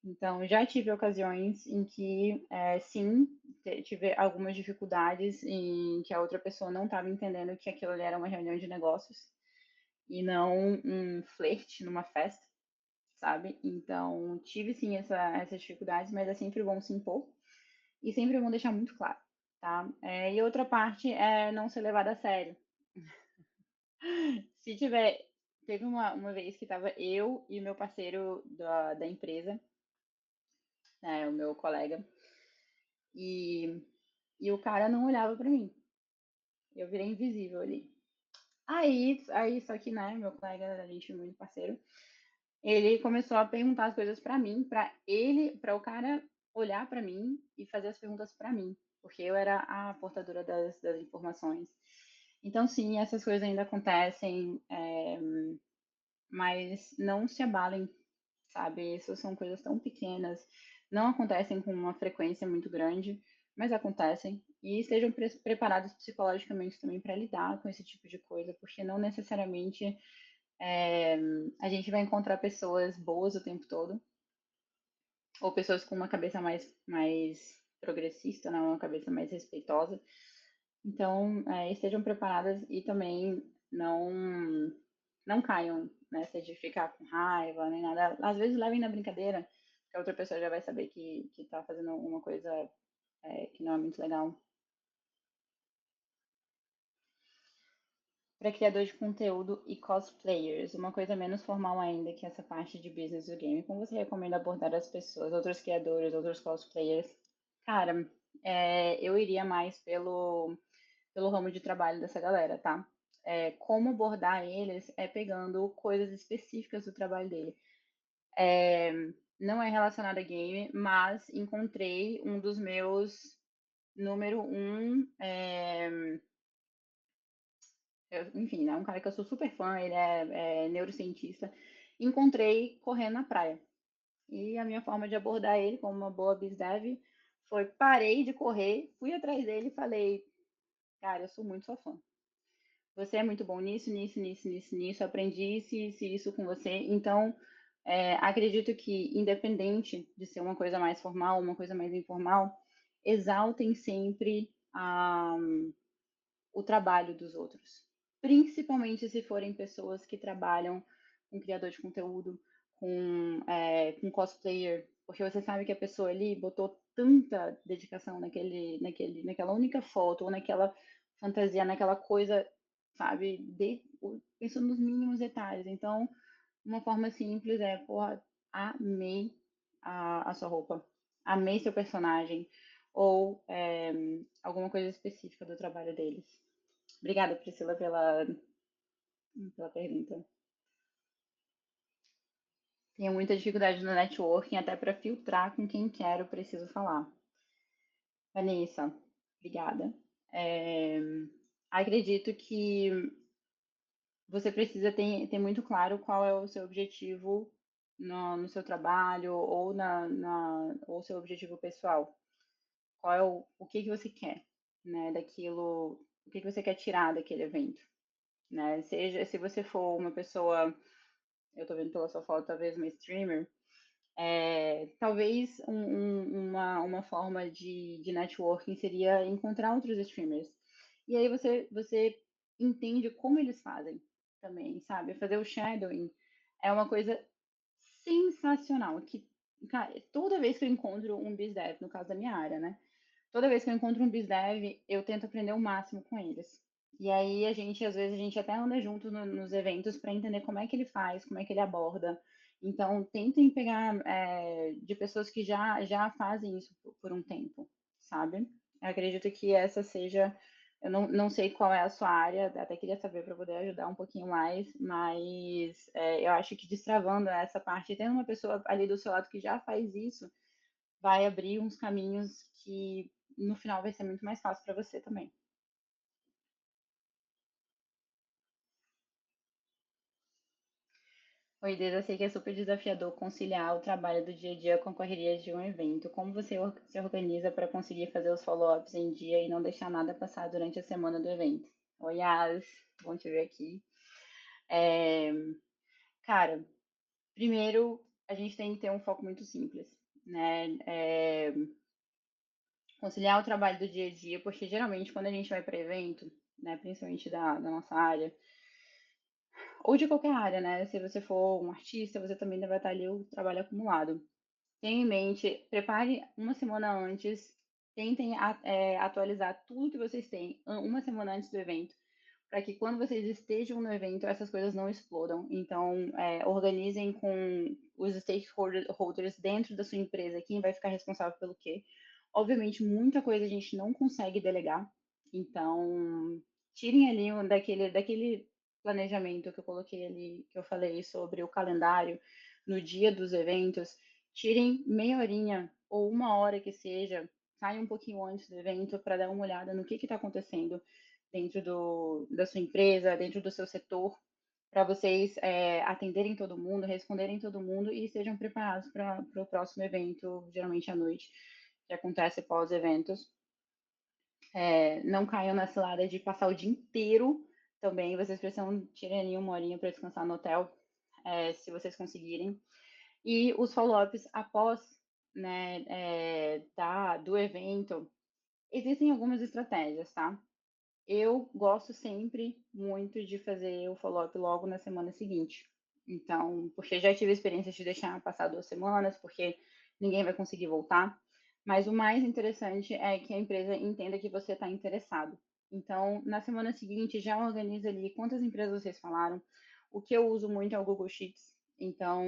Então, já tive ocasiões em que, sim, tive algumas dificuldades em que a outra pessoa não estava entendendo que aquilo ali era uma reunião de negócios e não um flerte numa festa, sabe? Então, tive sim essas dificuldades, mas é sempre bom se impor e sempre bom deixar muito claro, tá? E outra parte é não ser levada a sério. Se tiver. Teve uma vez que tava eu e o meu parceiro da empresa, né, o meu colega, e o cara não olhava pra mim. Eu virei invisível ali. Aí, só que, né, meu colega, a gente é muito parceiro, ele começou a perguntar as coisas pra mim, para o cara olhar pra mim e fazer as perguntas pra mim, porque eu era a portadora das informações. Então, sim, essas coisas ainda acontecem, mas não se abalem, sabe? Isso são coisas tão pequenas, não acontecem com uma frequência muito grande, mas acontecem. E estejam preparados psicologicamente também para lidar com esse tipo de coisa, porque não necessariamente a gente vai encontrar pessoas boas o tempo todo, ou pessoas com uma cabeça mais progressista, né? Uma cabeça mais respeitosa. Então, estejam preparadas e também não caiam nessa de ficar com raiva nem nada. Às vezes levem na brincadeira, que a outra pessoa já vai saber que tá fazendo alguma coisa que não é muito legal. Para criador de conteúdo e cosplayers, uma coisa menos formal ainda que essa parte de business do game. Como você recomenda abordar as pessoas, outros criadores, outros cosplayers? Cara, eu iria mais pelo ramo de trabalho dessa galera, tá? Como abordar eles é pegando coisas específicas do trabalho dele. Não é relacionado a game, mas encontrei um dos meus número um, enfim, né, um cara que eu sou super fã, ele é neurocientista. Encontrei correndo na praia. E a minha forma de abordar ele como uma boa BizDev foi parei de correr, fui atrás dele e falei, cara, eu sou muito sua fã. Você é muito bom nisso, nisso, nisso, nisso, nisso. Aprendi isso com você. Então, acredito que, independente de ser uma coisa mais formal, uma coisa mais informal, exaltem sempre o trabalho dos outros. Principalmente se forem pessoas que trabalham com criador de conteúdo, com cosplayer, porque você sabe que a pessoa ali botou tanta dedicação naquela única foto, ou naquela fantasia, naquela coisa, sabe, pensando nos mínimos detalhes. Então, uma forma simples porra, amei a sua roupa, amei seu personagem, ou alguma coisa específica do trabalho deles. Obrigada, Priscila, pela pergunta. Tenho muita dificuldade no networking, até para filtrar com quem quero, preciso falar. Vanessa, obrigada. É, acredito que você precisa ter muito claro qual é o seu objetivo no seu trabalho ou ou seu objetivo pessoal. Qual é o que você quer, né, daquilo, o que você quer tirar daquele evento, né? Seja se você for uma pessoa, eu tô vendo pela sua foto, talvez uma streamer, talvez uma forma de networking seria encontrar outros streamers. E aí você entende como eles fazem também, sabe? Fazer o shadowing é uma coisa sensacional. Que, cara, toda vez que eu encontro um BizDev, no caso da minha área, né? Toda vez que eu encontro um BizDev, eu tento aprender o máximo com eles. E aí às vezes a gente até anda junto nos eventos para entender como é que ele faz, como é que ele aborda. Então, tentem pegar de pessoas que já fazem isso por um tempo, sabe? Eu acredito que essa seja. Eu não sei qual é a sua área, até queria saber para poder ajudar um pouquinho mais, mas eu acho que destravando essa parte, tendo uma pessoa ali do seu lado que já faz isso, vai abrir uns caminhos que no final vai ser muito mais fácil para você também. Oi, Deus, eu sei que é super desafiador conciliar o trabalho do dia a dia com a correria de um evento. Como você se organiza para conseguir fazer os follow-ups em dia e não deixar nada passar durante a semana do evento? Oi, As, bom te ver aqui. É, cara, primeiro a gente tem que ter um foco muito simples, né? Conciliar o trabalho do dia a dia, porque geralmente quando a gente vai para evento, né, principalmente da nossa área, ou de qualquer área, né? Se você for um artista, você também deve estar ali o trabalho acumulado. Tenha em mente, prepare uma semana antes, tentem atualizar tudo que vocês têm uma semana antes do evento, para que quando vocês estejam no evento, essas coisas não explodam. Então, organizem com os stakeholders dentro da sua empresa, quem vai ficar responsável pelo quê. Obviamente, muita coisa a gente não consegue delegar, então tirem ali daquele planejamento que eu coloquei ali, que eu falei sobre o calendário, no dia dos eventos, tirem meia horinha ou uma hora que seja, saia um pouquinho antes do evento para dar uma olhada no que está acontecendo dentro da sua empresa, dentro do seu setor, para vocês atenderem todo mundo, responderem todo mundo e estejam preparados para o próximo evento, geralmente à noite, que acontece pós-eventos. Não caiam na cilada de passar o dia inteiro também. Vocês precisam tirar ali uma horinha para descansar no hotel, se vocês conseguirem. E os follow-ups após, né, do evento, existem algumas estratégias, tá? Eu gosto sempre muito de fazer o follow-up logo na semana seguinte. Então, porque já tive experiência de deixar passar 2 semanas, porque ninguém vai conseguir voltar. Mas o mais interessante é que a empresa entenda que você está interessado. Então, na semana seguinte, já organiza ali quantas empresas vocês falaram. O que eu uso muito é o Google Sheets. Então,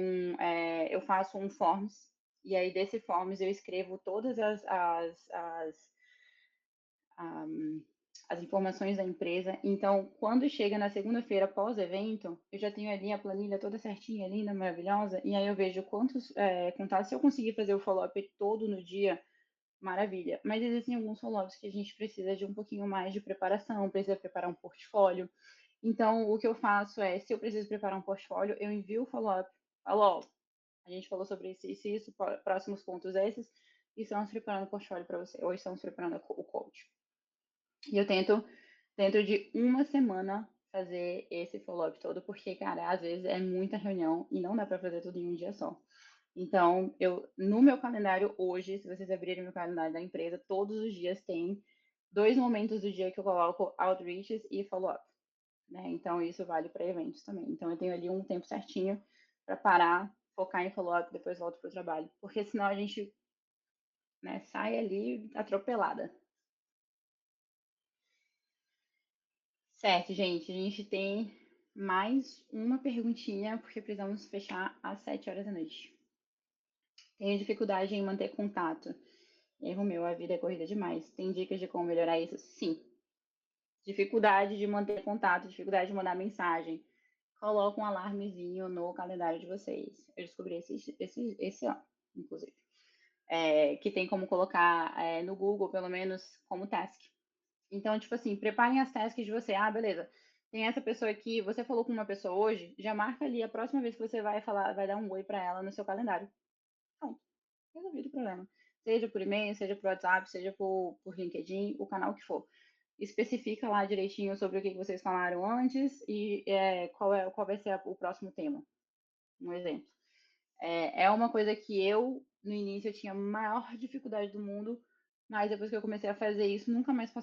eu faço um Forms, e aí desse Forms eu escrevo todas as informações da empresa. Então, quando chega na segunda-feira pós-evento, eu já tenho ali a planilha toda certinha, linda, maravilhosa, e aí eu vejo quantos contatos. Se eu conseguir fazer o follow-up todo no dia, maravilha. Mas existem alguns follow-ups que a gente precisa de um pouquinho mais de preparação, precisa preparar um portfólio. Então, o que eu faço é, se eu preciso preparar um portfólio, eu envio o follow-up, falo, ó, a gente falou sobre isso, isso, próximos pontos esses, e estamos preparando o portfólio para você, ou estamos preparando o coach. E eu tento, dentro de uma semana, fazer esse follow-up todo, porque, cara, às vezes é muita reunião e não dá para fazer tudo em um dia só. Então, no meu calendário hoje, se vocês abrirem meu calendário da empresa, todos os dias tem 2 momentos do dia que eu coloco outreaches e follow-up, né? Então, isso vale para eventos também. Então, eu tenho ali um tempo certinho para parar, focar em follow-up, depois volto para o trabalho. Porque senão a gente, né, sai ali atropelada. Certo, gente. A gente tem mais uma perguntinha, porque precisamos fechar às 7 horas da noite. Tenho dificuldade em manter contato. Erro meu, a vida é corrida demais. Tem dicas de como melhorar isso? Sim. Dificuldade de manter contato, dificuldade de mandar mensagem. Coloca um alarmezinho no calendário de vocês. Eu descobri esse ano, inclusive. Que tem como colocar no Google, pelo menos, como task. Então, tipo assim, preparem as tasks de você. Ah, beleza. Tem essa pessoa aqui, você falou com uma pessoa hoje, já marca ali a próxima vez que você vai falar, vai dar um oi para ela no seu calendário. Pronto, resolvido o problema. Seja por e-mail, seja por WhatsApp, seja por LinkedIn, o canal que for. Especifica lá direitinho sobre o que vocês falaram antes e qual vai ser o próximo tema. Um exemplo. É uma coisa que eu, no início, eu tinha a maior dificuldade do mundo, mas depois que eu comecei a fazer isso, nunca mais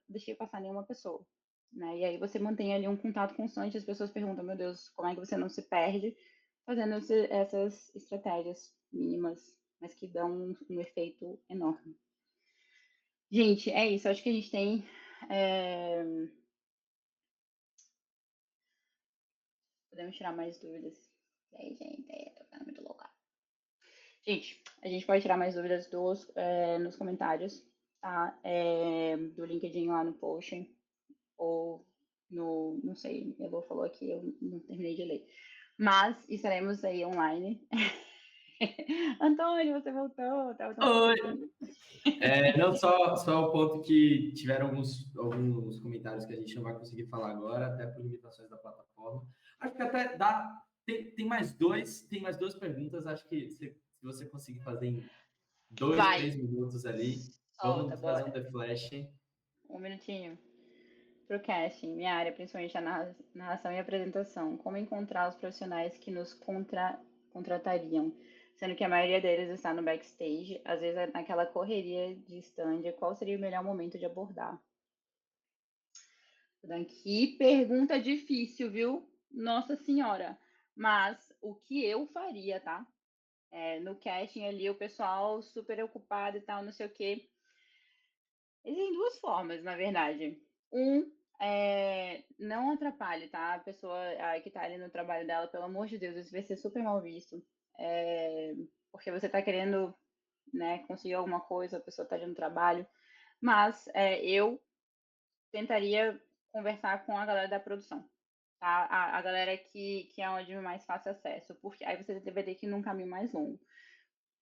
deixei passar nenhuma pessoa. Né? E aí você mantém ali um contato constante, as pessoas perguntam, meu Deus, como é que você não se perde fazendo essas estratégias mínimas, mas que dão um efeito enorme. Gente, é isso. Acho que a gente tem... Podemos tirar mais dúvidas. E aí, gente, tô ficando muito louca. Gente, a gente pode tirar mais dúvidas nos comentários, tá? Do LinkedIn lá no post, ou no, não sei, Elô falou aqui, eu não terminei de ler. Mas estaremos aí online. Antônio, você voltou, tava tão Oi! feliz. Não só o ponto que tiveram alguns comentários que a gente não vai conseguir falar agora, até por limitações da plataforma. Acho que até dá. Tem mais duas perguntas. Acho que se você conseguir fazer em 2, Vai, 3 minutos ali, solta, vamos fazer um bora. The Flash. Um minutinho. Pro casting, minha área, principalmente a narração e apresentação. Como encontrar os profissionais que nos contratariam? Sendo que a maioria deles está no backstage, às vezes naquela correria de stand, qual seria o melhor momento de abordar? Que pergunta difícil, viu? Nossa Senhora! Mas o que eu faria, tá? No casting ali, o pessoal super ocupado e tal, não sei o quê. Existem duas formas, na verdade. Não atrapalhe, tá? A pessoa que tá ali no trabalho dela, pelo amor de Deus, isso vai ser super mal visto. Porque você tá querendo, né, conseguir alguma coisa, a pessoa tá ali no trabalho. Mas eu tentaria conversar com a galera da produção, tá? A galera que é onde eu mais faço acesso, porque aí você vai ter que ir num caminho mais longo.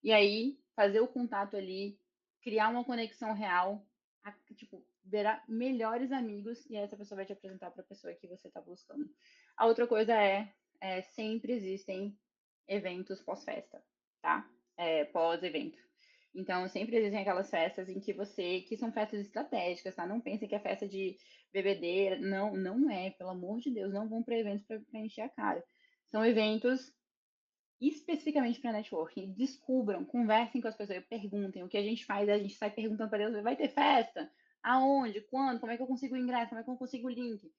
E aí, fazer o contato ali, criar uma conexão real, tipo, virar melhores amigos, e essa pessoa vai te apresentar para a pessoa que você está buscando. A outra coisa sempre existem eventos pós-festa, tá? Pós-evento. Então, sempre existem aquelas festas em que são festas estratégicas, tá? Não pensem que é festa de bebedeira. Não, não é, pelo amor de Deus, não vão para eventos para encher a cara. São eventos especificamente para networking. Descubram, conversem com as pessoas, perguntem. O que a gente faz é a gente sai perguntando para eles: vai ter festa? Aonde? Quando? Como é que eu consigo o ingresso? Como é que eu consigo o link?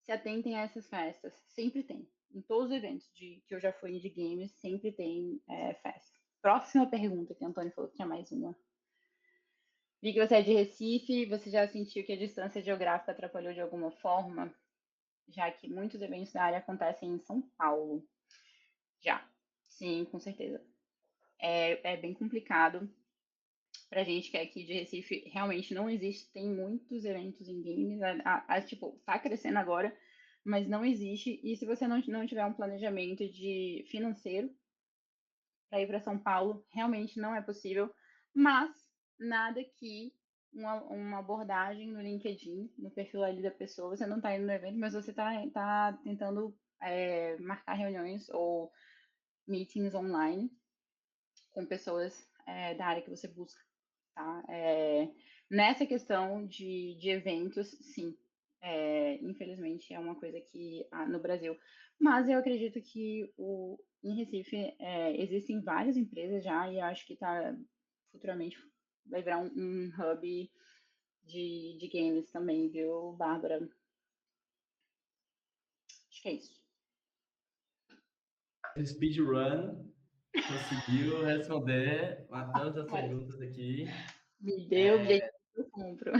Se atentem a essas festas. Sempre tem. Em todos os eventos que eu já fui de games, sempre tem festa. Próxima pergunta, que o Antônio falou que tinha mais uma. Vi que você é de Recife, você já sentiu que a distância geográfica atrapalhou de alguma forma? Já que muitos eventos da área acontecem em São Paulo. Já. Sim, com certeza. É bem complicado pra gente que é aqui de Recife. Realmente não existe, tem muitos eventos em games, tipo, tá crescendo agora, mas não existe. E se você não tiver um planejamento de financeiro para ir para São Paulo, realmente não é possível. Mas nada que uma abordagem no LinkedIn, no perfil ali da pessoa, você não tá indo no evento, mas você tá tentando marcar reuniões ou meetings online com pessoas da área que você busca, tá? Nessa questão de eventos, sim, infelizmente é uma coisa que há no Brasil, mas eu acredito que em Recife existem várias empresas já e eu acho que futuramente vai virar um hub de games também, viu, Bárbara? Acho que é isso. Speedrun conseguiu responder a todas as perguntas aqui. Me deu o bilhete que eu compro.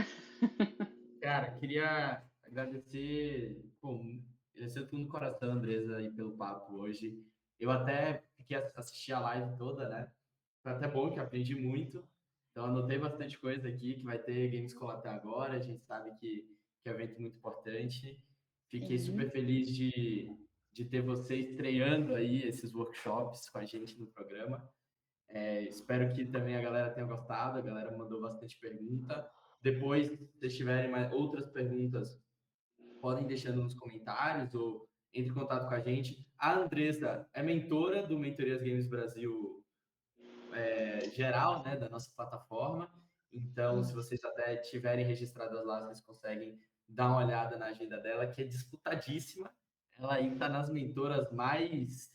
Cara, queria agradecer, pô, agradecer do fundo do coração, Andresa, aí pelo papo hoje. Eu até fiquei assistir a live toda, né? Foi até bom que aprendi muito. Então, anotei bastante coisa aqui, que vai ter Gamescom até agora. A gente sabe que é um evento muito importante. Fiquei super feliz de ter você estreando aí esses workshops com a gente no programa. Espero que também a galera tenha gostado. A galera mandou bastante pergunta. Depois, se vocês tiverem mais outras perguntas, podem deixando nos comentários ou entre em contato com a gente. A Andressa é mentora do Mentorias Games Brasil geral, né, da nossa plataforma. Então, se vocês até tiverem registradas lá, vocês conseguem dar uma olhada na agenda dela, que é disputadíssima. Ela aí está nas mentoras mais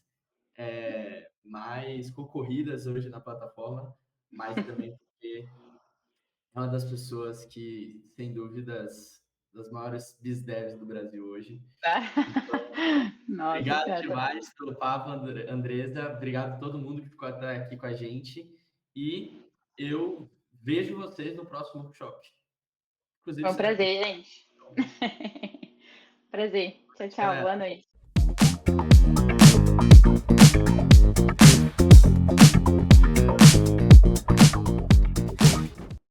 concorridas hoje na plataforma, mas também porque é uma das pessoas que, sem dúvidas, das maiores BizDevs do Brasil hoje. Nossa, Obrigado demais pelo papo, Andresa. Obrigado a todo mundo que ficou até aqui com a gente. E eu vejo vocês no próximo workshop. Inclusive, foi um você já... prazer, gente. Prazer. Tchau, tchau. Galera, Boa noite.